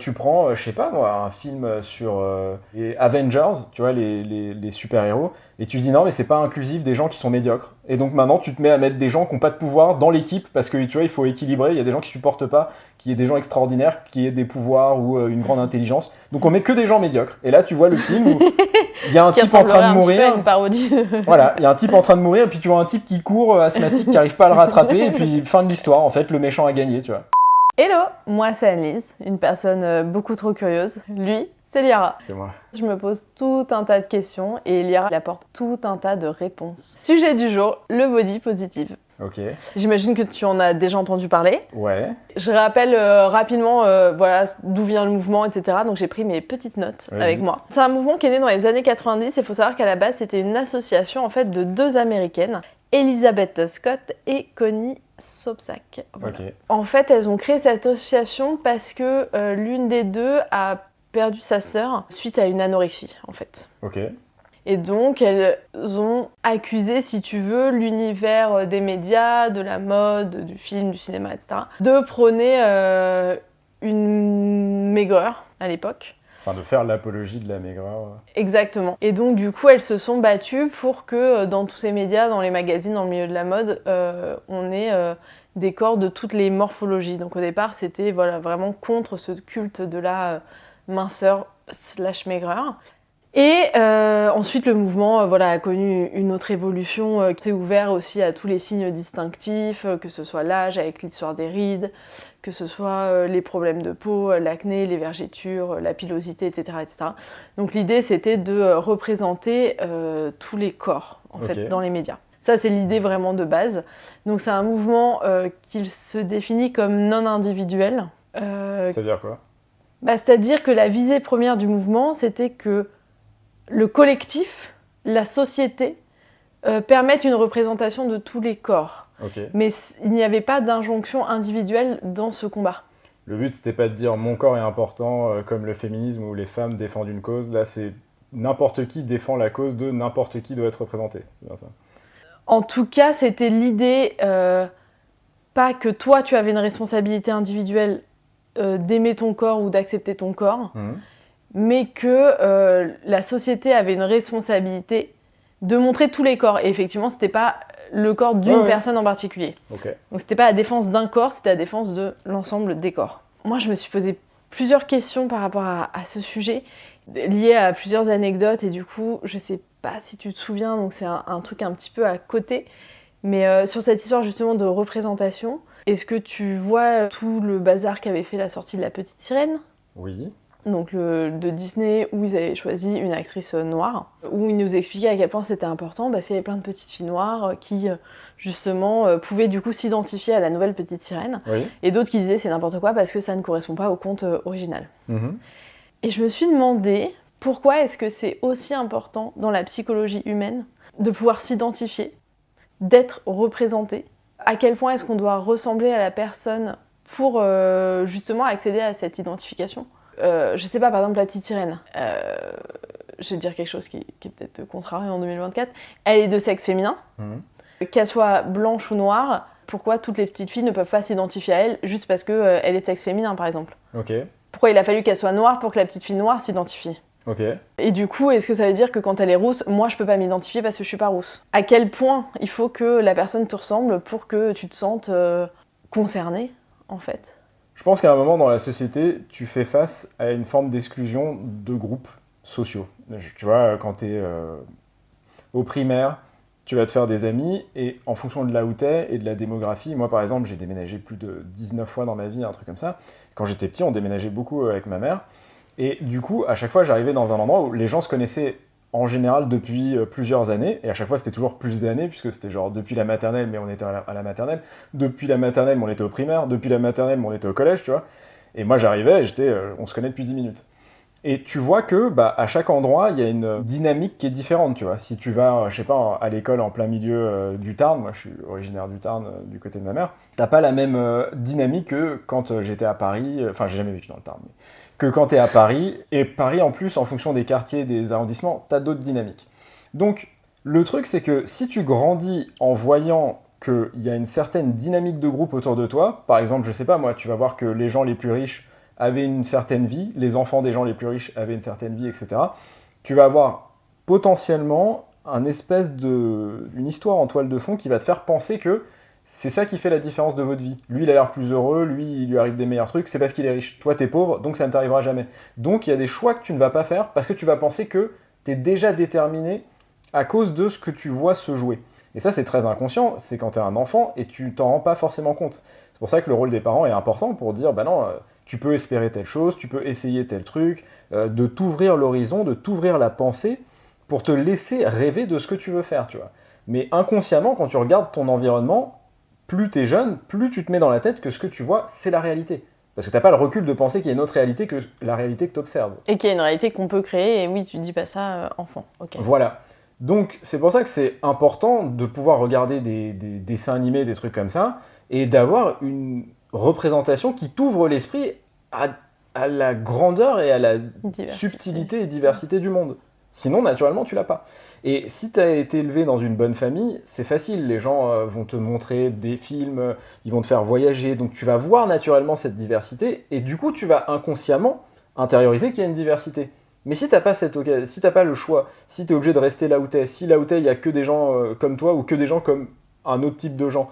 Tu prends, je sais pas moi, un film sur les Avengers, tu vois, les super-héros, et tu dis non, mais c'est pas inclusif des gens qui sont médiocres. Et donc maintenant, tu te mets à mettre des gens qui n'ont pas de pouvoir dans l'équipe, parce que tu vois, il faut équilibrer. Il y a des gens qui supportent pas qu'il y ait des gens extraordinaires, qui aient des pouvoirs ou une grande intelligence. Donc on met que des gens médiocres. Et là, tu vois le film où il y a un Qui type en train ressemblerait de un petit peu à mourir. une parodie. Voilà, il y a un type en train de mourir, et puis tu vois un type qui court, asthmatique, qui arrive pas à le rattraper, et puis fin de l'histoire, en fait, le méchant a gagné, tu vois. Hello, moi c'est Annelise, une personne beaucoup trop curieuse. Lui, c'est Liara. C'est moi. Je me pose tout un tas de questions et Liara apporte tout un tas de réponses. Sujet du jour, le body positive. Ok. J'imagine que tu en as déjà entendu parler. Ouais. Je rappelle rapidement voilà, d'où vient le mouvement, etc. Donc j'ai pris mes petites notes Vas-y. avec moi. C'est un mouvement qui est né dans les années 90. Il faut savoir qu'à la base, c'était une association en fait de deux Américaines, Elizabeth Scott et Connie Sobczak. Voilà. Ok. En fait, elles ont créé cette association parce que l'une des deux a perdu sa sœur suite à une anorexie, en fait. Ok. Et donc, elles ont accusé, si tu veux, l'univers des médias, de la mode, du film, du cinéma, etc., de prôner une maigreur à l'époque. Enfin, de faire l'apologie de la maigreur. Exactement. Et donc, du coup, elles se sont battues pour que dans tous ces médias, dans les magazines, dans le milieu de la mode, on ait des corps de toutes les morphologies. Donc, au départ, c'était voilà, vraiment contre ce culte de la minceur / maigreur. Et ensuite, le mouvement voilà, a connu une autre évolution qui s'est ouvert aussi à tous les signes distinctifs, que ce soit l'âge avec l'histoire des rides, que ce soit les problèmes de peau, l'acné, les vergetures, la pilosité, etc., etc. Donc l'idée, c'était de représenter tous les corps, en fait, dans les médias. Ça, c'est l'idée vraiment de base. Donc c'est un mouvement qui se définit comme non individuel. Ça veut dire quoi ? C'est-à-dire que la visée première du mouvement, c'était que le collectif, la société, permettent une représentation de tous les corps. Okay. Mais il n'y avait pas d'injonction individuelle dans ce combat. Le but, c'était pas de dire mon corps est important comme le féminisme où les femmes défendent une cause. Là, c'est n'importe qui défend la cause de n'importe qui doit être représenté. C'est bien ça. En tout cas, c'était l'idée, pas que toi, tu avais une responsabilité individuelle d'aimer ton corps ou d'accepter ton corps, mais que la société avait une responsabilité de montrer tous les corps. Et effectivement, c'était pas le corps d'une personne en particulier. Okay. Donc c'était pas la défense d'un corps, c'était la défense de l'ensemble des corps. Moi, je me suis posé plusieurs questions par rapport à ce sujet, liées à plusieurs anecdotes, et du coup, je sais pas si tu te souviens, donc c'est un truc un petit peu à côté, mais sur cette histoire justement de représentation, est-ce que tu vois tout le bazar qu'avait fait la sortie de La Petite Sirène ? Oui. Donc de Disney, où ils avaient choisi une actrice noire, où ils nous expliquaient à quel point c'était important, parce qu'il y avait plein de petites filles noires qui, justement, pouvaient du coup s'identifier à la nouvelle Petite Sirène, et d'autres qui disaient c'est n'importe quoi parce que ça ne correspond pas au conte original. Et je me suis demandé pourquoi est-ce que c'est aussi important dans la psychologie humaine de pouvoir s'identifier, d'être représenté, à quel point est-ce qu'on doit ressembler à la personne pour justement accéder à cette identification. Je sais pas, par exemple, la petite sirène, je vais dire quelque chose qui est peut-être contrarié en 2024, elle est de sexe féminin, qu'elle soit blanche ou noire, pourquoi toutes les petites filles ne peuvent pas s'identifier à elle juste parce qu'elle est de sexe féminin, par exemple ? Pourquoi il a fallu qu'elle soit noire pour que la petite fille noire s'identifie ? Et du coup, est-ce que ça veut dire que quand elle est rousse, moi je peux pas m'identifier parce que je suis pas rousse ? À quel point il faut que la personne te ressemble pour que tu te sentes concernée, en fait ? Je pense qu'à un moment dans la société, tu fais face à une forme d'exclusion de groupes sociaux. Tu vois, quand tu es au primaire, tu vas te faire des amis, et en fonction de là où tu es et de la démographie, moi par exemple, j'ai déménagé plus de 19 fois dans ma vie, un truc comme ça. Quand j'étais petit, on déménageait beaucoup avec ma mère, et du coup, à chaque fois, j'arrivais dans un endroit où les gens se connaissaient en général depuis plusieurs années, et à chaque fois c'était toujours plus d'années, puisque c'était genre depuis la maternelle, mais on était à la maternelle, depuis la maternelle, mais on était au primaire, depuis la maternelle, mais on était au collège, tu vois. Et moi j'arrivais, et on se connaît depuis 10 minutes. Et tu vois que à chaque endroit, il y a une dynamique qui est différente, tu vois. Si tu vas, je sais pas, à l'école en plein milieu du Tarn, moi je suis originaire du Tarn, du côté de ma mère, t'as pas la même dynamique que quand j'étais à Paris, enfin j'ai jamais vécu dans le Tarn, mais que quand tu es à Paris, et Paris en plus, en fonction des quartiers, des arrondissements, tu as d'autres dynamiques. Donc, le truc, c'est que si tu grandis en voyant qu'il y a une certaine dynamique de groupe autour de toi, par exemple, je sais pas moi, tu vas voir que les gens les plus riches avaient une certaine vie, les enfants des gens les plus riches avaient une certaine vie, etc. Tu vas avoir potentiellement une histoire en toile de fond qui va te faire penser que c'est ça qui fait la différence de votre vie. Lui, il a l'air plus heureux, lui, il lui arrive des meilleurs trucs, c'est parce qu'il est riche. Toi, t'es pauvre, donc ça ne t'arrivera jamais. Donc, il y a des choix que tu ne vas pas faire parce que tu vas penser que t'es déjà déterminé à cause de ce que tu vois se jouer. Et ça, c'est très inconscient, c'est quand t'es un enfant et tu t'en rends pas forcément compte. C'est pour ça que le rôle des parents est important pour dire, bah non, tu peux espérer telle chose, tu peux essayer tel truc, de t'ouvrir l'horizon, de t'ouvrir la pensée pour te laisser rêver de ce que tu veux faire, tu vois. Mais inconsciemment, quand tu regardes ton environnement, plus t'es jeune, plus tu te mets dans la tête que ce que tu vois, c'est la réalité. Parce que t'as pas le recul de penser qu'il y a une autre réalité que la réalité que t'observes. Et qu'il y a une réalité qu'on peut créer, et oui, tu dis pas ça, enfant. Ok. Voilà. Donc, c'est pour ça que c'est important de pouvoir regarder des dessins animés, des trucs comme ça, et d'avoir une représentation qui t'ouvre l'esprit à la grandeur et à la subtilité et diversité du monde. Sinon, naturellement, tu l'as pas. Et si tu as été élevé dans une bonne famille, c'est facile. Les gens vont te montrer des films, ils vont te faire voyager. Donc, tu vas voir naturellement cette diversité. Et du coup, tu vas inconsciemment intérioriser qu'il y a une diversité. Mais si t'as pas si t'as pas le choix, si tu es obligé de rester là où t'es, si là où t'es, il y a que des gens comme toi ou que des gens comme un autre type de gens,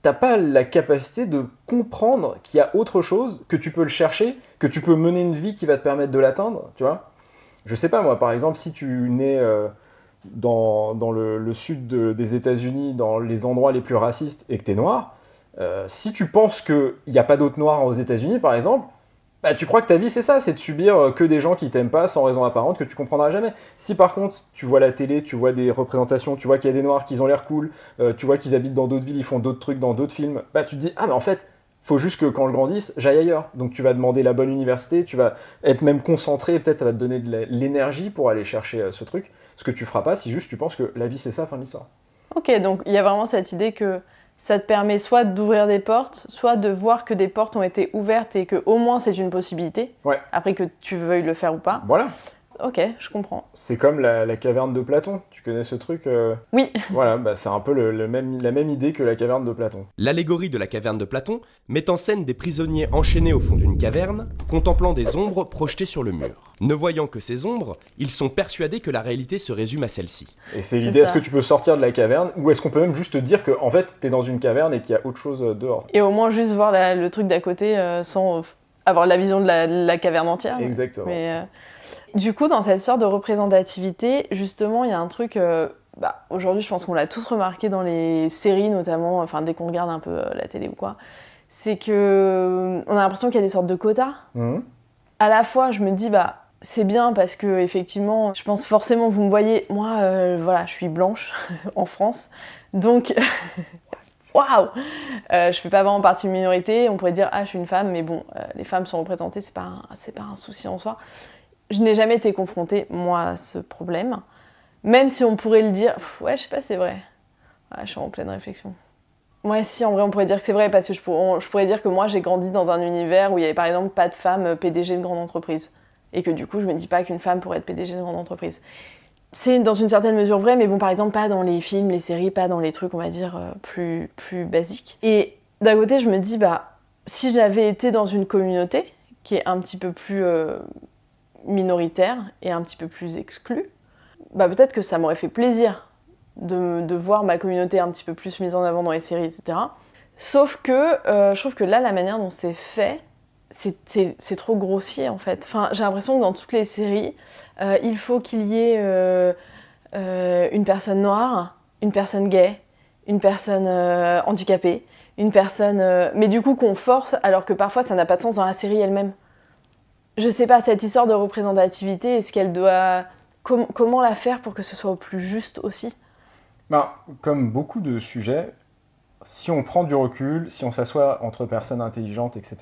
t'as pas la capacité de comprendre qu'il y a autre chose, que tu peux le chercher, que tu peux mener une vie qui va te permettre de l'atteindre, tu vois. Je sais pas moi, par exemple, si tu nais dans le sud des États-Unis, dans les endroits les plus racistes, et que t'es noir, si tu penses qu'il n'y a pas d'autres noirs aux États-Unis, par exemple, bah, tu crois que ta vie c'est ça, c'est de subir que des gens qui t'aiment pas sans raison apparente que tu comprendras jamais. Si par contre tu vois la télé, tu vois des représentations, tu vois qu'il y a des noirs qui ont l'air cool, tu vois qu'ils habitent dans d'autres villes, ils font d'autres trucs dans d'autres films, bah tu te dis ah mais en fait faut juste que quand je grandisse j'aille ailleurs. Donc tu vas demander la bonne université, tu vas être même concentré, et peut-être ça va te donner de l'énergie pour aller chercher ce truc. Ce que tu feras pas si juste tu penses que la vie c'est ça, fin de l'histoire. Ok, donc il y a vraiment cette idée que ça te permet soit d'ouvrir des portes, soit de voir que des portes ont été ouvertes et que au moins c'est une possibilité, ouais. Après que tu veuilles le faire ou pas. Voilà. Ok, je comprends. C'est comme la caverne de Platon. Tu connais ce truc Oui. Voilà, bah c'est un peu la même idée que la caverne de Platon. L'allégorie de la caverne de Platon met en scène des prisonniers enchaînés au fond d'une caverne, contemplant des ombres projetées sur le mur. Ne voyant que ces ombres, ils sont persuadés que la réalité se résume à celle-ci. Et c'est l'idée, est-ce que tu peux sortir de la caverne, ou est-ce qu'on peut même juste te dire qu'en fait, t'es dans une caverne et qu'il y a autre chose dehors. Et au moins juste voir le truc d'à côté sans avoir la vision de la caverne entière. Exactement. Mais, du coup, dans cette sorte de représentativité, justement, il y a un truc... aujourd'hui, je pense qu'on l'a tous remarqué dans les séries, notamment, enfin, dès qu'on regarde un peu la télé ou quoi, c'est que on a l'impression qu'il y a des sortes de quotas. Mmh. À la fois, je me dis, c'est bien parce que, effectivement, je pense forcément, vous me voyez, moi, voilà, je suis blanche en France, donc... Waouh, je fais pas vraiment partie d'une minorité, on pourrait dire, je suis une femme, mais bon, les femmes sont représentées, c'est pas un souci en soi. Je n'ai jamais été confrontée, moi, à ce problème. Même si on pourrait le dire, ouais, je sais pas, c'est vrai. Ouais, je suis en pleine réflexion. Ouais, si, en vrai, on pourrait dire que c'est vrai, parce que je pourrais dire que moi, j'ai grandi dans un univers où il y avait, par exemple, pas de femme PDG de grande entreprise. Et que du coup, je me dis pas qu'une femme pourrait être PDG de grande entreprise. C'est dans une certaine mesure vrai, mais bon, par exemple, pas dans les films, les séries, pas dans les trucs, on va dire, plus basiques. Et d'un côté, je me dis, si j'avais été dans une communauté qui est un petit peu plus... minoritaire et un petit peu plus exclue, peut-être que ça m'aurait fait plaisir de voir ma communauté un petit peu plus mise en avant dans les séries, etc. Sauf que je trouve que là, la manière dont c'est fait, c'est trop grossier en fait. Enfin, j'ai l'impression que dans toutes les séries, il faut qu'il y ait une personne noire, une personne gay, une personne handicapée, une personne... mais du coup qu'on force, alors que parfois ça n'a pas de sens dans la série elle-même. Je sais pas, cette histoire de représentativité, est-ce qu'elle doit... Comment la faire pour que ce soit au plus juste aussi ? Comme beaucoup de sujets, si on prend du recul, si on s'assoit entre personnes intelligentes, etc.,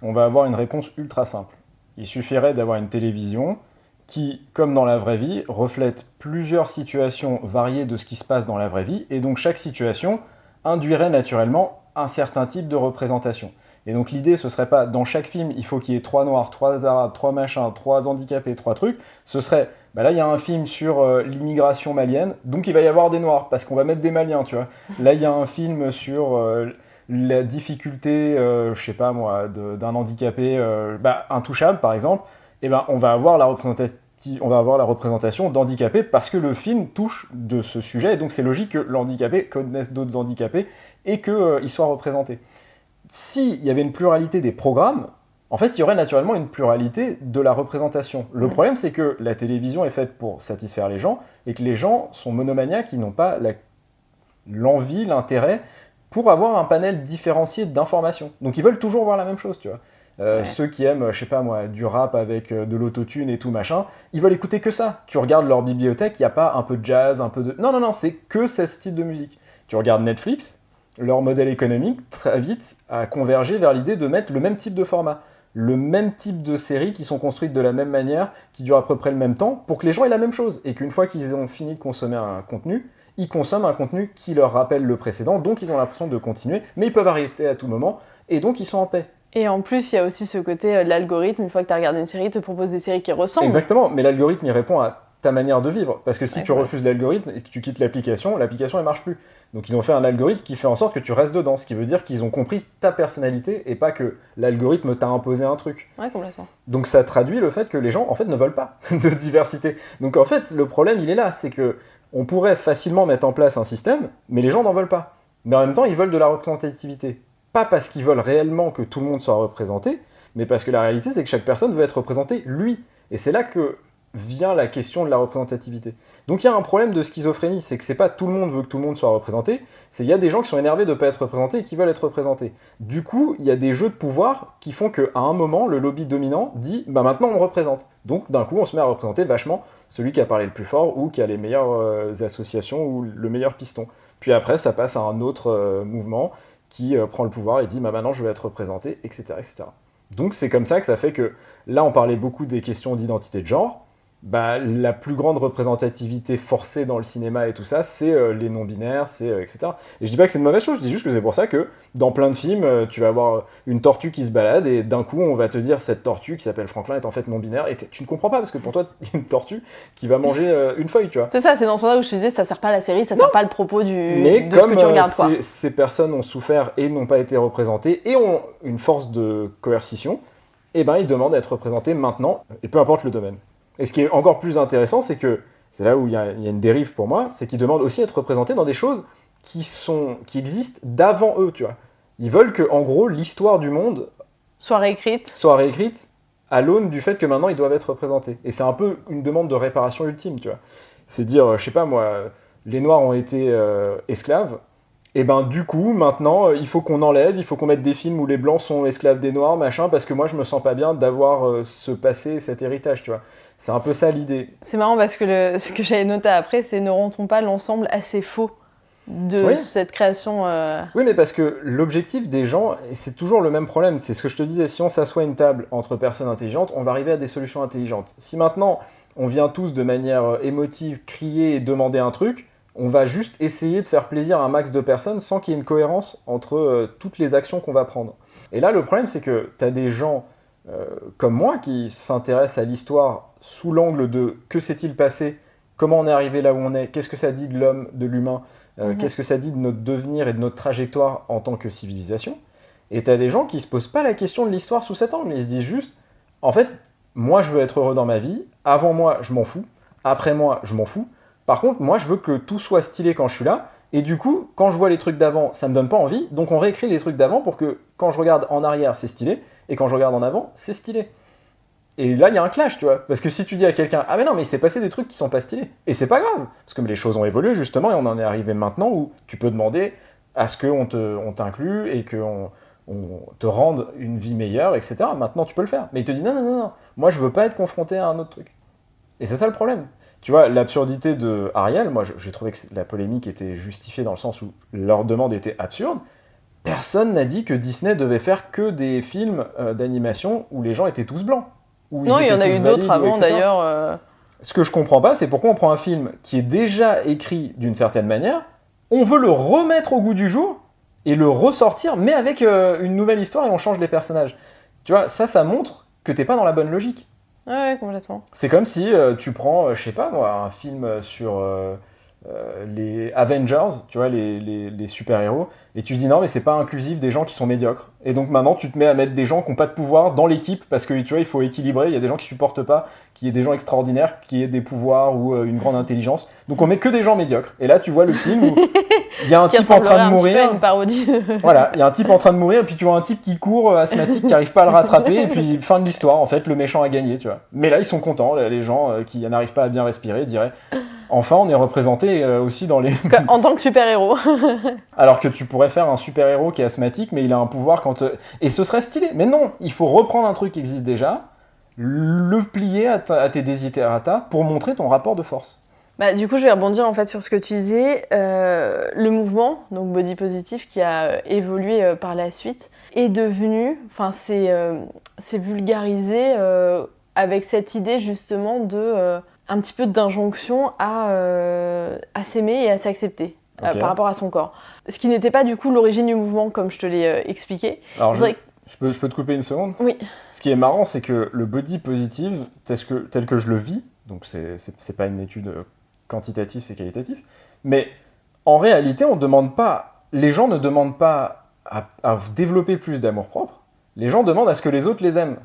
on va avoir une réponse ultra simple. Il suffirait d'avoir une télévision qui, comme dans la vraie vie, reflète plusieurs situations variées de ce qui se passe dans la vraie vie, et donc chaque situation induirait naturellement un certain type de représentation. Et donc l'idée, ce serait pas, dans chaque film, il faut qu'il y ait 3 noirs, 3 arabes, 3 machins, 3 handicapés, 3 trucs. Ce serait, là il y a un film sur l'immigration malienne, donc il va y avoir des noirs, parce qu'on va mettre des maliens, tu vois. Là il y a un film sur la difficulté, je sais pas moi, d'un handicapé intouchable par exemple, eh ben, on va avoir la représentation d'handicapés parce que le film touche de ce sujet, et donc c'est logique que l'handicapé connaisse d'autres handicapés et qu'il soit représenté. S'il y avait une pluralité des programmes, en fait, il y aurait naturellement une pluralité de la représentation. Le problème, c'est que la télévision est faite pour satisfaire les gens, et que les gens sont monomaniaques, ils n'ont pas l'envie, l'intérêt pour avoir un panel différencié d'informations. Donc ils veulent toujours voir la même chose, tu vois. Ceux qui aiment, je sais pas moi, du rap avec de l'autotune et tout machin, ils veulent écouter que ça. Tu regardes leur bibliothèque, il n'y a pas un peu de jazz, un peu de... Non, c'est que ce style de musique. Tu regardes Netflix, leur modèle économique, très vite, a convergé vers l'idée de mettre le même type de format, le même type de séries qui sont construites de la même manière, qui durent à peu près le même temps, pour que les gens aient la même chose. Et qu'une fois qu'ils ont fini de consommer un contenu, ils consomment un contenu qui leur rappelle le précédent, donc ils ont l'impression de continuer, mais ils peuvent arrêter à tout moment, et donc ils sont en paix. Et en plus, il y a aussi ce côté de l'algorithme, une fois que tu as regardé une série, il te propose des séries qui ressemblent. Exactement, mais l'algorithme, il répond à ta manière de vivre. Parce que si tu refuses l'algorithme et que tu quittes l'application, elle marche plus. Donc ils ont fait un algorithme qui fait en sorte que tu restes dedans, ce qui veut dire qu'ils ont compris ta personnalité et pas que l'algorithme t'a imposé un truc. Ouais, complètement. Donc ça traduit le fait que les gens, en fait, ne veulent pas de diversité. Donc en fait, le problème, il est là, c'est que on pourrait facilement mettre en place un système, mais les gens n'en veulent pas. Mais en même temps, ils veulent de la représentativité. Pas parce qu'ils veulent réellement que tout le monde soit représenté, mais parce que la réalité, c'est que chaque personne veut être représentée, lui. Et c'est là que vient la question de la représentativité. Donc il y a un problème de schizophrénie, c'est que c'est pas tout le monde veut que tout le monde soit représenté, c'est il y a des gens qui sont énervés de ne pas être représentés et qui veulent être représentés. Du coup, il y a des jeux de pouvoir qui font qu'à un moment, le lobby dominant dit « bah maintenant on me représente ». Donc d'un coup, on se met à représenter vachement celui qui a parlé le plus fort ou qui a les meilleures associations ou le meilleur piston. Puis après, ça passe à un autre mouvement qui prend le pouvoir et dit bah maintenant je vais être représenté, etc., etc. Donc c'est comme ça que ça fait que, là on parlait beaucoup des questions d'identité de genre, bah, la plus grande représentativité forcée dans le cinéma et tout ça, c'est les non-binaires, c'est etc. Et je dis pas que c'est une mauvaise chose, je dis juste que c'est pour ça que dans plein de films, tu vas avoir une tortue qui se balade et d'un coup on va te dire cette tortue qui s'appelle Franklin est en fait non-binaire et tu ne comprends pas parce que pour toi il y a une tortue qui va manger une feuille, tu vois. C'est ça, c'est dans ce sens-là où je te disais ça sert pas à la série, ça sert pas le propos de ce que tu regardes. Mais comme ces personnes ont souffert et n'ont pas été représentées et ont une force de coercition, eh ben ils demandent à être représentés maintenant et peu importe le domaine. Et ce qui est encore plus intéressant, c'est que, c'est là où il y a une dérive pour moi, c'est qu'ils demandent aussi à être représentés dans des choses qui existent d'avant eux, tu vois. Ils veulent que, en gros, l'histoire du monde soit réécrite à l'aune du fait que maintenant ils doivent être représentés. Et c'est un peu une demande de réparation ultime, tu vois. C'est dire, je sais pas moi, les Noirs ont été esclaves, et ben du coup, maintenant, il faut qu'on enlève, il faut qu'on mette des films où les Blancs sont esclaves des Noirs, machin, parce que moi je me sens pas bien d'avoir ce passé, cet héritage, tu vois. C'est un peu ça l'idée. C'est marrant parce que ce que j'avais noté après, c'est ne rend-on pas l'ensemble assez faux de cette création Oui, mais parce que l'objectif des gens, et c'est toujours le même problème, c'est ce que je te disais, si on s'assoit à une table entre personnes intelligentes, on va arriver à des solutions intelligentes. Si maintenant, on vient tous de manière émotive crier et demander un truc, on va juste essayer de faire plaisir à un max de personnes sans qu'il y ait une cohérence entre toutes les actions qu'on va prendre. Et là, le problème, c'est que tu as des gens comme moi qui s'intéressent à l'histoire sous l'angle de que s'est-il passé, comment on est arrivé là où on est, qu'est-ce que ça dit de l'homme, de l'humain, qu'est-ce que ça dit de notre devenir et de notre trajectoire en tant que civilisation. Et tu as des gens qui se posent pas la question de l'histoire sous cet angle, ils se disent juste, en fait, moi je veux être heureux dans ma vie, avant moi je m'en fous, après moi je m'en fous, par contre moi je veux que tout soit stylé quand je suis là, et du coup quand je vois les trucs d'avant ça me donne pas envie, donc on réécrit les trucs d'avant pour que quand je regarde en arrière c'est stylé, et quand je regarde en avant c'est stylé. Et là, il y a un clash, tu vois. Parce que si tu dis à quelqu'un « Ah mais non, mais il s'est passé des trucs qui sont pas stylés. » Et c'est pas grave. Parce que les choses ont évolué, justement, et on en est arrivé maintenant où tu peux demander à ce qu'on t'inclue et qu'on te rende une vie meilleure, etc. Maintenant, tu peux le faire. Mais il te dit « Non, moi, je veux pas être confronté à un autre truc. » Et c'est ça le problème. Tu vois, l'absurdité de Ariel, moi, j'ai trouvé que la polémique était justifiée dans le sens où leur demande était absurde. Personne n'a dit que Disney devait faire que des films d'animation où les gens étaient tous blancs. Non, il y en a eu d'autres avant d'ailleurs. Ce que je comprends pas, c'est pourquoi on prend un film qui est déjà écrit d'une certaine manière, on veut le remettre au goût du jour et le ressortir, mais avec une nouvelle histoire et on change les personnages. Tu vois, ça montre que t'es pas dans la bonne logique. Ouais, complètement. C'est comme si tu prends, je sais pas moi, un film sur les Avengers, tu vois, les super-héros, et tu dis non, mais c'est pas inclusif des gens qui sont médiocres. Et donc maintenant, tu te mets à mettre des gens qui n'ont pas de pouvoir dans l'équipe, parce que tu vois, il faut équilibrer. Il y a des gens qui supportent pas qu'il y ait des gens extraordinaires, qui aient des pouvoirs ou une grande intelligence. Donc on met que des gens médiocres. Et là, tu vois le film où il y a un type en train de mourir. Une parodie. Voilà, il y a un type en train de mourir, et puis tu vois un type qui court, asthmatique, qui n'arrive pas à le rattraper, et puis fin de l'histoire, en fait, le méchant a gagné, tu vois. Mais là, ils sont contents, les gens qui n'arrivent pas à bien respirer diraient enfin, on est représenté aussi dans les... En tant que super-héros. Alors que tu pourrais faire un super-héros qui est asthmatique, mais il a un pouvoir quand... Et ce serait stylé. Mais non, il faut reprendre un truc qui existe déjà, le plier à tes desiderata pour montrer ton rapport de force. Bah, du coup, je vais rebondir en fait sur ce que tu disais. Le mouvement, donc body positive, qui a évolué par la suite, est devenu... Enfin, c'est vulgarisé avec cette idée justement de... un petit peu d'injonction à s'aimer et à s'accepter par rapport à son corps. Ce qui n'était pas du coup l'origine du mouvement comme je te l'ai expliqué. Alors je peux te couper une seconde ? Oui. Ce qui est marrant, c'est que le body positive, tel que je le vis, donc c'est pas une étude quantitative, c'est qualitatif, mais en réalité, les gens ne demandent pas à développer plus d'amour-propre, les gens demandent à ce que les autres les aiment.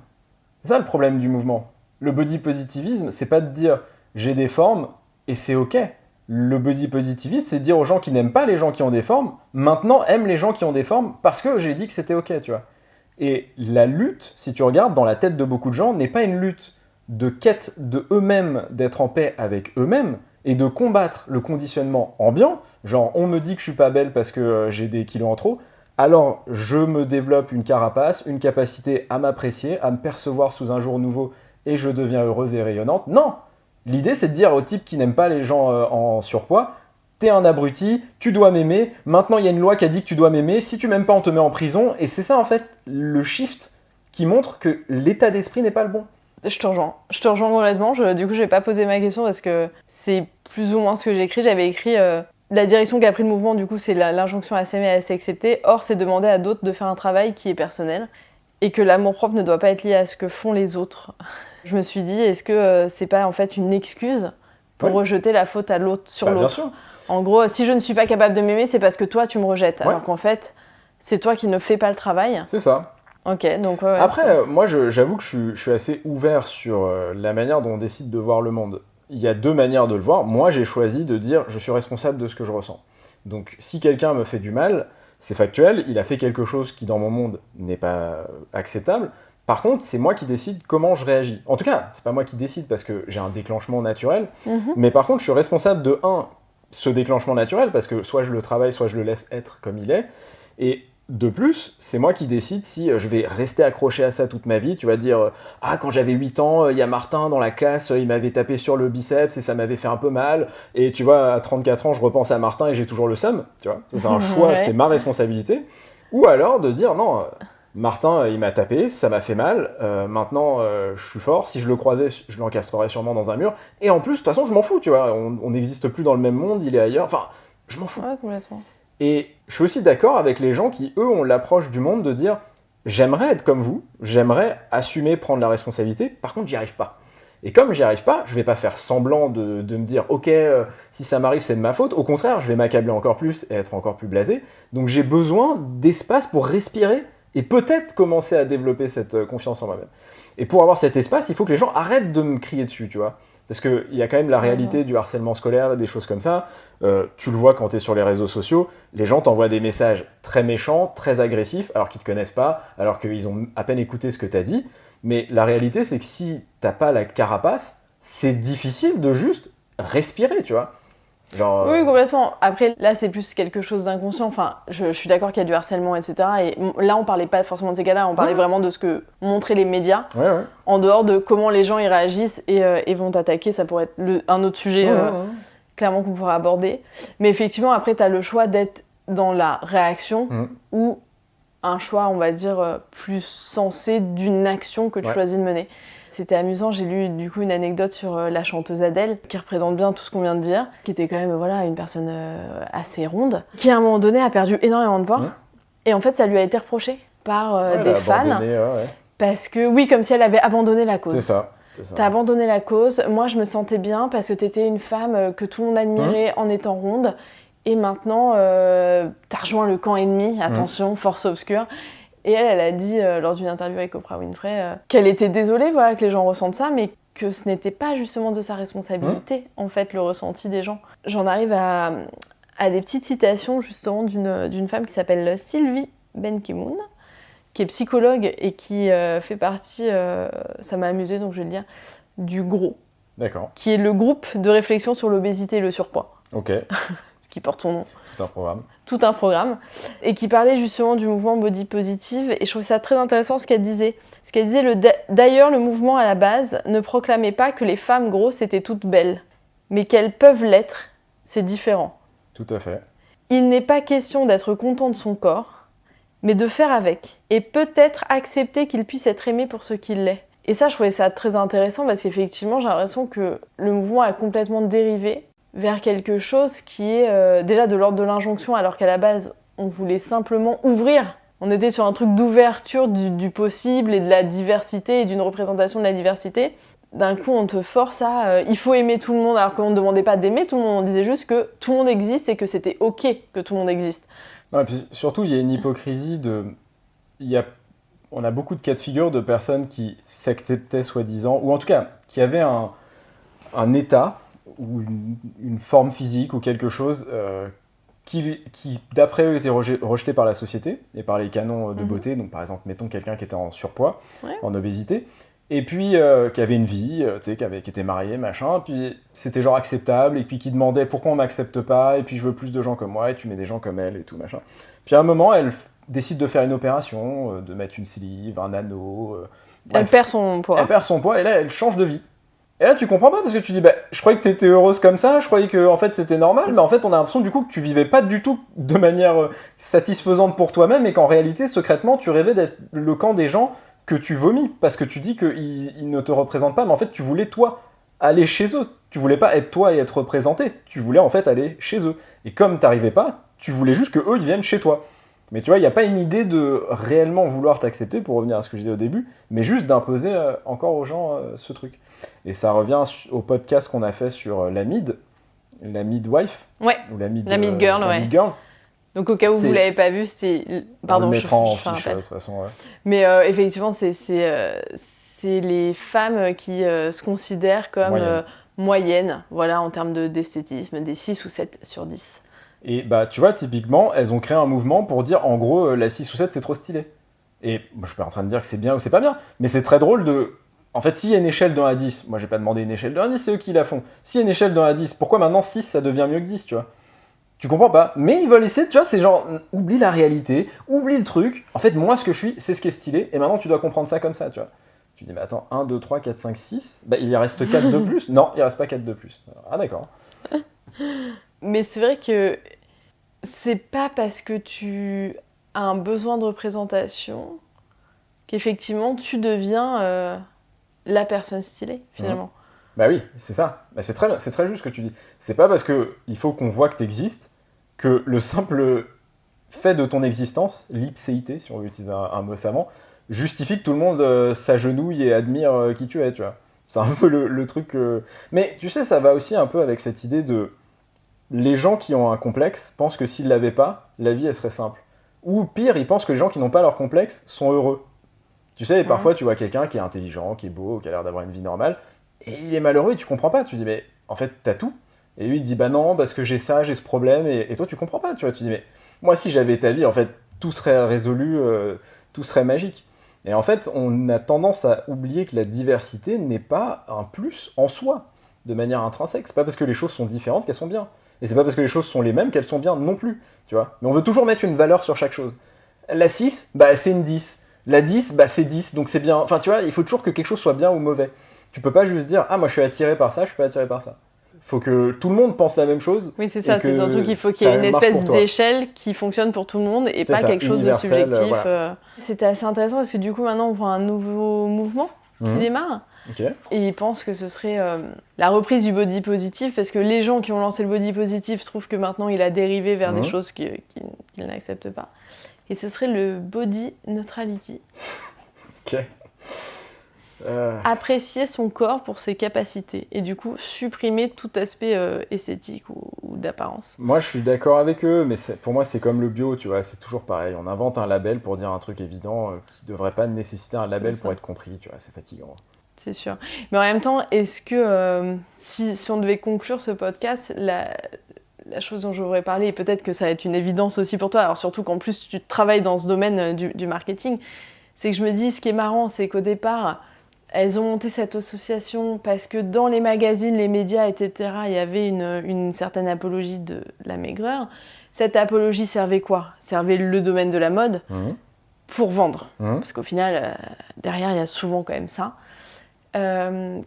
C'est ça le problème du mouvement. Le body positivisme, c'est pas de dire j'ai des formes et c'est ok. Le body positivisme, c'est de dire aux gens qui n'aiment pas les gens qui ont des formes, maintenant aiment les gens qui ont des formes parce que j'ai dit que c'était ok, tu vois. Et la lutte, si tu regardes dans la tête de beaucoup de gens, n'est pas une lutte de quête de eux-mêmes, d'être en paix avec eux-mêmes et de combattre le conditionnement ambiant, genre on me dit que je suis pas belle parce que j'ai des kilos en trop, alors je me développe une carapace, une capacité à m'apprécier, à me percevoir sous un jour nouveau et je deviens heureuse et rayonnante. Non! L'idée, c'est de dire aux types qui n'aiment pas les gens en surpoids, t'es un abruti, tu dois m'aimer, maintenant il y a une loi qui a dit que tu dois m'aimer, si tu m'aimes pas, on te met en prison. Et c'est ça, en fait, le shift qui montre que l'état d'esprit n'est pas le bon. Je te rejoins complètement. Du coup, je vais pas poser ma question parce que c'est plus ou moins ce que j'ai écrit. J'avais écrit... la direction qu'a pris le mouvement, du coup, c'est l'injonction à s'aimer et à s'accepter. Or, c'est demander à d'autres de faire un travail qui est personnel. Et que l'amour-propre ne doit pas être lié à ce que font les autres. Je me suis dit, est-ce que c'est pas en fait une excuse pour rejeter la faute à l'autre sur l'autre ? Bien sûr. En gros, si je ne suis pas capable de m'aimer, c'est parce que toi, tu me rejettes. Ouais. Alors qu'en fait, c'est toi qui ne fais pas le travail. C'est ça. Ok, donc... Après, moi, j'avoue que je suis assez ouvert sur la manière dont on décide de voir le monde. Il y a deux manières de le voir. Moi, j'ai choisi de dire, je suis responsable de ce que je ressens. Donc, si quelqu'un me fait du mal... C'est factuel, il a fait quelque chose qui dans mon monde n'est pas acceptable. Par contre, c'est moi qui décide comment je réagis. En tout cas, c'est pas moi qui décide parce que j'ai un déclenchement naturel. Mais par contre, je suis responsable de ce déclenchement naturel parce que soit je le travaille, soit je le laisse être comme il est. Et de plus, c'est moi qui décide si je vais rester accroché à ça toute ma vie. Tu vas dire, quand j'avais 8 ans, il y a Martin dans la classe, il m'avait tapé sur le biceps et ça m'avait fait un peu mal. Et tu vois, à 34 ans, je repense à Martin et j'ai toujours le seum. Tu vois, c'est un choix, c'est ma responsabilité. Ou alors de dire, non, Martin, il m'a tapé, ça m'a fait mal. Maintenant, je suis fort. Si je le croisais, je l'encastrerais sûrement dans un mur. Et en plus, de toute façon, je m'en fous, tu vois. On n'existe plus dans le même monde, il est ailleurs. Enfin, je m'en fous. Ouais, complètement. Et je suis aussi d'accord avec les gens qui, eux, ont l'approche du monde de dire « J'aimerais être comme vous, j'aimerais assumer, prendre la responsabilité, par contre, j'y arrive pas. » Et comme j'y arrive pas, je vais pas faire semblant de me dire « Ok, si ça m'arrive, c'est de ma faute. » Au contraire, je vais m'accabler encore plus et être encore plus blasé. Donc j'ai besoin d'espace pour respirer et peut-être commencer à développer cette confiance en moi-même. Et pour avoir cet espace, il faut que les gens arrêtent de me crier dessus, tu vois. Parce qu'il y a quand même la réalité du harcèlement scolaire, des choses comme ça. Tu le vois quand tu es sur les réseaux sociaux, les gens t'envoient des messages très méchants, très agressifs, alors qu'ils ne te connaissent pas, alors qu'ils ont à peine écouté ce que tu as dit. Mais la réalité, c'est que si tu n'as pas la carapace, c'est difficile de juste respirer, tu vois. Genre, Oui, complètement. Après, là, c'est plus quelque chose d'inconscient. Enfin, je suis d'accord qu'il y a du harcèlement, etc. Et là, on parlait pas forcément de ces cas-là, on parlait vraiment de ce que montraient les médias. Ouais. En dehors de comment les gens y réagissent et vont t'attaquer, ça pourrait être un autre sujet clairement qu'on pourrait aborder. Mais effectivement, après, tu as le choix d'être dans la réaction ou un choix, on va dire, plus sensé d'une action que tu choisis de mener. C'était amusant, j'ai lu du coup une anecdote sur la chanteuse Adèle, qui représente bien tout ce qu'on vient de dire, qui était quand même une personne assez ronde, qui à un moment donné a perdu énormément de poids. Et en fait, ça lui a été reproché par des fans. Parce que, oui, comme si elle avait abandonné la cause. C'est ça. T'as abandonné la cause. Moi, je me sentais bien parce que t'étais une femme que tout le monde admirait en étant ronde. Et maintenant, t'as rejoint le camp ennemi. Attention, force obscure. Et elle a dit, lors d'une interview avec Oprah Winfrey, qu'elle était désolée que les gens ressentent ça, mais que ce n'était pas justement de sa responsabilité, en fait, le ressenti des gens. J'en arrive à des petites citations, justement, d'une femme qui s'appelle Sylvie Benkimoun, qui est psychologue et qui fait partie, ça m'a amusée, donc je vais le dire, du GROS. D'accord. Qui est le groupe de réflexion sur l'obésité et le surpoids. Ok. Ce qui porte son nom. Tout un programme. Et qui parlait justement du mouvement body positive. Et je trouve ça très intéressant ce qu'elle disait. D'ailleurs, le mouvement à la base ne proclamait pas que les femmes grosses étaient toutes belles, mais qu'elles peuvent l'être, c'est différent. Tout à fait. Il n'est pas question d'être content de son corps, mais de faire avec. Et peut-être accepter qu'il puisse être aimé pour ce qu'il est. Et ça, je trouvais ça très intéressant parce qu'effectivement, j'ai l'impression que le mouvement a complètement dérivé vers quelque chose qui est déjà de l'ordre de l'injonction, alors qu'à la base, on voulait simplement ouvrir. On était sur un truc d'ouverture du possible et de la diversité et d'une représentation de la diversité. D'un coup, on te force à il faut aimer tout le monde, alors qu'on ne demandait pas d'aimer tout le monde, on disait juste que tout le monde existe et que c'était ok que tout le monde existe. Ouais, puis surtout, il y a une hypocrisie de... On a beaucoup de cas de figure de personnes qui s'acceptaient soi-disant, ou en tout cas, qui avaient un état ou une forme physique ou quelque chose qui d'après eux, était rejeté par la société et par les canons de beauté. Donc, par exemple, mettons quelqu'un qui était en surpoids, en obésité, et puis qui avait une vie, qui était marié, machin, puis c'était genre acceptable, et puis qui demandait pourquoi on m'accepte pas, et puis je veux plus de gens comme moi, et tu mets des gens comme elle, et tout, machin. Puis à un moment, elle décide de faire une opération, de mettre une sleeve, un anneau... elle perd son poids. Elle perd son poids, et là, elle change de vie. Et là, tu comprends pas, parce que tu dis, je croyais que t'étais heureuse comme ça, je croyais que en fait, c'était normal, mais en fait, on a l'impression du coup que tu vivais pas du tout de manière satisfaisante pour toi-même, et qu'en réalité, secrètement, tu rêvais d'être le camp des gens que tu vomis, parce que tu dis qu'ils ne te représentent pas, mais en fait, tu voulais, toi, aller chez eux. Tu voulais pas être toi et être représenté, tu voulais en fait aller chez eux. Et comme t'arrivais pas, tu voulais juste que eux ils viennent chez toi. Mais tu vois, il n'y a pas une idée de réellement vouloir t'accepter, pour revenir à ce que je disais au début, mais juste d'imposer encore aux gens ce truc. Et ça revient au podcast qu'on a fait sur la midwife. Ouais, ou la mid girl, la ouais. mid girl. Donc au cas où vous ne l'avez pas vu, c'est... Pardon, on le mettra en fais un fiche, rappel. de toute façon. Ouais. Mais effectivement, c'est les femmes qui se considèrent comme moyennes, voilà, en termes d'esthétisme, des 6 ou 7 sur 10. Et tu vois, typiquement, elles ont créé un mouvement pour dire, en gros, la 6 ou 7, c'est trop stylé. Et je suis pas en train de dire que c'est bien ou c'est pas bien, mais c'est très drôle de... En fait, s'il y a une échelle de 1 à 10, moi j'ai pas demandé une échelle de 1 à 10, c'est eux qui la font. S'il y a une échelle de 1 à 10, pourquoi maintenant 6 ça devient mieux que 10, tu vois? Tu comprends pas? Mais ils veulent essayer, tu vois, c'est genre, oublie la réalité, oublie le truc. En fait, moi ce que je suis, c'est ce qui est stylé, et maintenant tu dois comprendre ça comme ça, tu vois. Tu dis, mais attends, 1, 2, 3, 4, 5, 6, il y reste 4 de plus? Non, il reste pas 4 de plus. Ah d'accord. Mais c'est vrai que c'est pas parce que tu as un besoin de représentation qu'effectivement tu deviens la personne stylée, finalement. Bah oui, c'est ça. C'est très juste ce que tu dis. C'est pas parce qu'il faut qu'on voit que tu existes que le simple fait de ton existence, l'ipséité, si on veut utiliser un mot savant, justifie que tout le monde s'agenouille et admire qui tu es, tu vois. C'est un peu le truc... Mais tu sais, ça va aussi un peu avec cette idée de... Les gens qui ont un complexe pensent que s'ils l'avaient pas, la vie, elle serait simple. Ou pire, ils pensent que les gens qui n'ont pas leur complexe sont heureux. Tu sais, parfois, tu vois quelqu'un qui est intelligent, qui est beau, qui a l'air d'avoir une vie normale, et il est malheureux et tu comprends pas. Tu dis, mais en fait, t'as tout. Et lui, il dit, bah non, parce que j'ai ça, j'ai ce problème, et toi, tu comprends pas. Tu vois, tu dis, mais moi, si j'avais ta vie, en fait, tout serait résolu, tout serait magique. Et en fait, on a tendance à oublier que la diversité n'est pas un plus en soi, de manière intrinsèque. C'est pas parce que les choses sont différentes qu'elles sont bien. Et c'est pas parce que les choses sont les mêmes qu'elles sont bien non plus, tu vois. Mais on veut toujours mettre une valeur sur chaque chose. La 6, c'est une 10. La 10, c'est 10, donc c'est bien. Enfin, tu vois, il faut toujours que quelque chose soit bien ou mauvais. Tu peux pas juste dire, ah, moi je suis attiré par ça, je suis pas attiré par ça. Faut que tout le monde pense la même chose. Oui, c'est ça, c'est surtout qu'il faut qu'il y ait une espèce d'échelle qui fonctionne pour tout le monde et pas quelque chose de subjectif. Voilà. C'était assez intéressant parce que du coup, maintenant, on voit un nouveau mouvement qui démarre. Okay. Et ils pensent que ce serait la reprise du body positive parce que les gens qui ont lancé le body positive trouvent que maintenant il a dérivé vers des choses qu'ils n'acceptent pas. Et ce serait le body neutrality. Ok. apprécier son corps pour ses capacités et du coup supprimer tout aspect esthétique ou d'apparence. Moi, je suis d'accord avec eux, mais pour moi, c'est comme le bio, tu vois, c'est toujours pareil. On invente un label pour dire un truc évident qui devrait pas nécessiter un label pour être compris, tu vois, c'est fatigant. C'est sûr. Mais en même temps, est-ce que si on devait conclure ce podcast, la chose dont je voudrais parler, et peut-être que ça va être une évidence aussi pour toi, alors surtout qu'en plus tu travailles dans ce domaine du marketing, c'est que je me dis, ce qui est marrant, c'est qu'au départ, elles ont monté cette association parce que dans les magazines, les médias, etc., il y avait une certaine apologie de la maigreur. Cette apologie servait quoi ? Servait le domaine de la mode pour vendre. Parce qu'au final, derrière, il y a souvent quand même ça.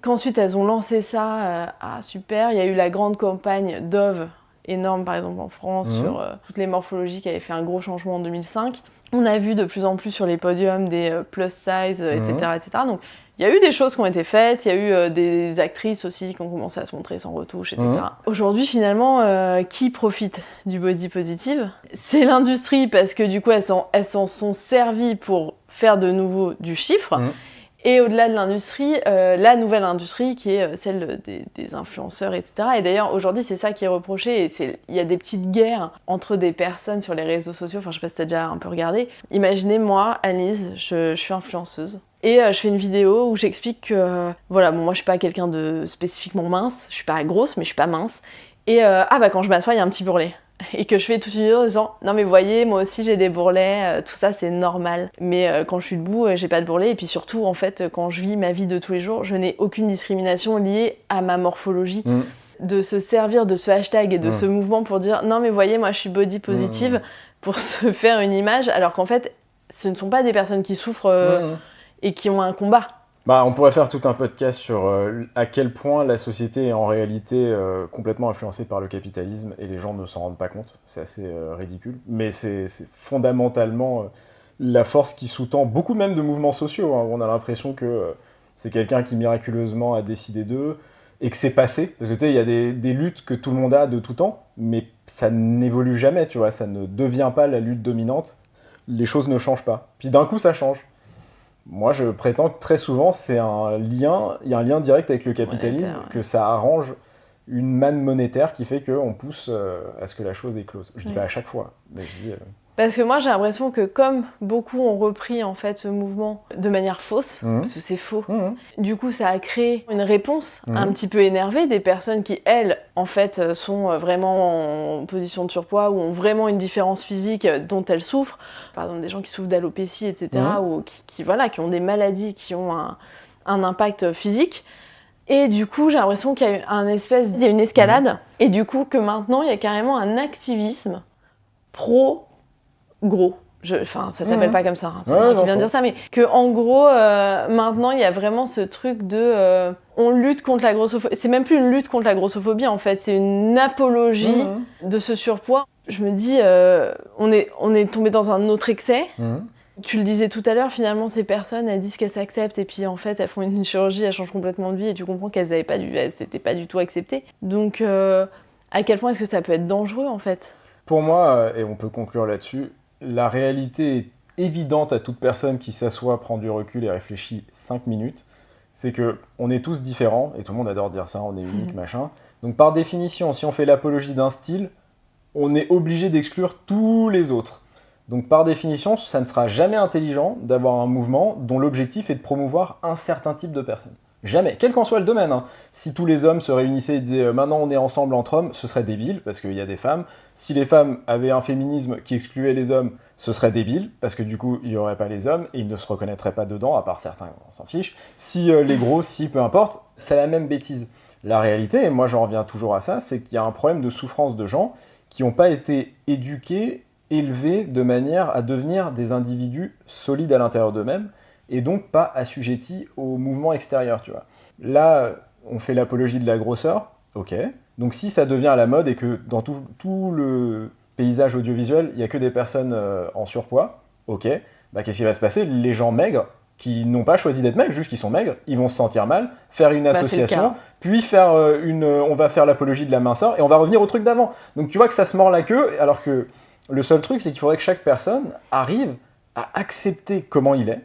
Qu'ensuite, elles ont lancé ça, super. Il y a eu la grande campagne Dove, énorme par exemple en France, sur toutes les morphologies qui avaient fait un gros changement en 2005. On a vu de plus en plus sur les podiums des plus size, etc., etc. Donc, il y a eu des choses qui ont été faites, il y a eu des actrices aussi qui ont commencé à se montrer sans retouche, etc. Aujourd'hui, finalement, qui profite du body positive ? C'est l'industrie, parce que du coup, elles s'en sont servies pour faire de nouveau du chiffre. Et au-delà de l'industrie, la nouvelle industrie qui est celle des influenceurs, etc. Et d'ailleurs, aujourd'hui, c'est ça qui est reproché. Et il y a des petites guerres entre des personnes sur les réseaux sociaux. Enfin, je sais pas si t'as déjà un peu regardé. Imaginez, moi, Annelise, je suis influenceuse. Et je fais une vidéo où j'explique que, voilà, bon, moi, je suis pas quelqu'un de spécifiquement mince. Je suis pas grosse, mais je suis pas mince. Et quand je m'assois, il y a un petit bourrelet. Et que je fais toute une vidéo en disant non mais voyez, moi aussi j'ai des bourrelets, tout ça c'est normal, mais quand je suis debout j'ai pas de bourrelets. Et puis surtout en fait quand je vis ma vie de tous les jours, je n'ai aucune discrimination liée à ma morphologie. De se servir de ce hashtag et de ce mouvement pour dire non mais voyez, moi je suis body positive, pour se faire une image, alors qu'en fait ce ne sont pas des personnes qui souffrent et qui ont un combat. Bah, on pourrait faire tout un podcast sur à quel point la société est en réalité complètement influencée par le capitalisme et les gens ne s'en rendent pas compte. C'est assez ridicule. Mais c'est fondamentalement la force qui sous-tend beaucoup même de mouvements sociaux. Où on a l'impression que c'est quelqu'un qui miraculeusement a décidé d'eux et que c'est passé. Parce que tu sais, il y a des luttes que tout le monde a de tout temps, mais ça n'évolue jamais, tu vois. Ça ne devient pas la lutte dominante. Les choses ne changent pas. Puis d'un coup, ça change. Moi, je prétends que très souvent, il y a un lien direct avec le capitalisme, que ça arrange une manne monétaire qui fait qu'on pousse à ce que la chose éclose. Je dis pas à chaque fois, mais je dis... Parce que moi, j'ai l'impression que comme beaucoup ont repris en fait ce mouvement de manière fausse, parce que c'est faux, du coup, ça a créé une réponse un petit peu énervée des personnes qui, elles, en fait, sont vraiment en position de surpoids ou ont vraiment une différence physique dont elles souffrent. Par exemple, des gens qui souffrent d'alopécie, etc., ou qui ont des maladies qui ont un impact physique. Et du coup, j'ai l'impression qu'il y a une escalade, et du coup, que maintenant, il y a carrément un activisme pro gros. Ça s'appelle pas comme ça, c'est moi qui viens de dire ça, mais que en gros, maintenant, il y a vraiment ce truc de... on lutte contre la grossophobie. C'est même plus une lutte contre la grossophobie, en fait, c'est une apologie de ce surpoids. Je me dis, on est tombé dans un autre excès. Tu le disais tout à l'heure, finalement, ces personnes, elles disent qu'elles s'acceptent, et puis en fait, elles font une chirurgie, elles changent complètement de vie, et tu comprends qu'elles s'étaient pas du tout acceptées. Donc, à quel point est-ce que ça peut être dangereux, en fait ? Pour moi, et on peut conclure là-dessus, la réalité est évidente à toute personne qui s'assoit, prend du recul et réfléchit 5 minutes, c'est que on est tous différents, et tout le monde adore dire ça, on est unique, machin. Donc par définition, si on fait l'apologie d'un style, on est obligé d'exclure tous les autres. Donc par définition, ça ne sera jamais intelligent d'avoir un mouvement dont l'objectif est de promouvoir un certain type de personne. Jamais, quel qu'en soit le domaine. Si tous les hommes se réunissaient et disaient maintenant on est ensemble entre hommes, ce serait débile parce qu'il y a des femmes. Si les femmes avaient un féminisme qui excluait les hommes, ce serait débile parce que du coup il n'y aurait pas les hommes et ils ne se reconnaîtraient pas dedans, à part certains, on s'en fiche. Si les gros, peu importe, c'est la même bêtise. La réalité, et moi j'en reviens toujours à ça, c'est qu'il y a un problème de souffrance de gens qui n'ont pas été éduqués, élevés de manière à devenir des individus solides à l'intérieur d'eux-mêmes, et donc pas assujettis au mouvement extérieur, tu vois. Là, on fait l'apologie de la grosseur, ok. Donc si ça devient à la mode et que dans tout le paysage audiovisuel, il n'y a que des personnes en surpoids, ok, qu'est-ce qui va se passer ? Les gens maigres, qui n'ont pas choisi d'être maigres, juste qu'ils sont maigres, ils vont se sentir mal, faire une association, puis faire on va faire l'apologie de la minceur, et on va revenir au truc d'avant. Donc tu vois que ça se mord la queue, alors que le seul truc, c'est qu'il faudrait que chaque personne arrive à accepter comment il est,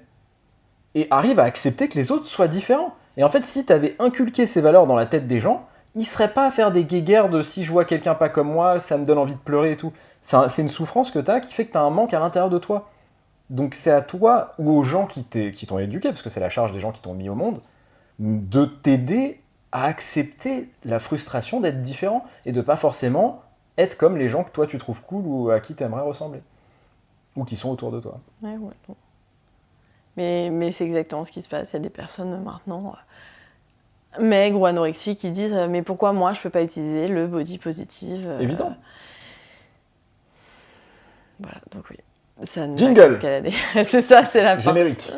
et arrive à accepter que les autres soient différents. Et en fait, si tu avais inculqué ces valeurs dans la tête des gens, ils seraient pas à faire des guéguerres de si je vois quelqu'un pas comme moi, ça me donne envie de pleurer et tout. C'est une souffrance que tu as qui fait que tu as un manque à l'intérieur de toi. Donc c'est à toi ou aux gens qui t'ont éduqué, parce que c'est la charge des gens qui t'ont mis au monde, de t'aider à accepter la frustration d'être différent et de pas forcément être comme les gens que toi tu trouves cool ou à qui tu aimerais ressembler. Ou qui sont autour de toi. Ouais. Mais c'est exactement ce qui se passe. Il y a des personnes maintenant maigres ou anorexiques qui disent mais pourquoi moi je peux pas utiliser le body positive Évident. Voilà, donc oui. Ça ne va Jingle. qu'escalader. C'est ça, c'est la fin. Générique.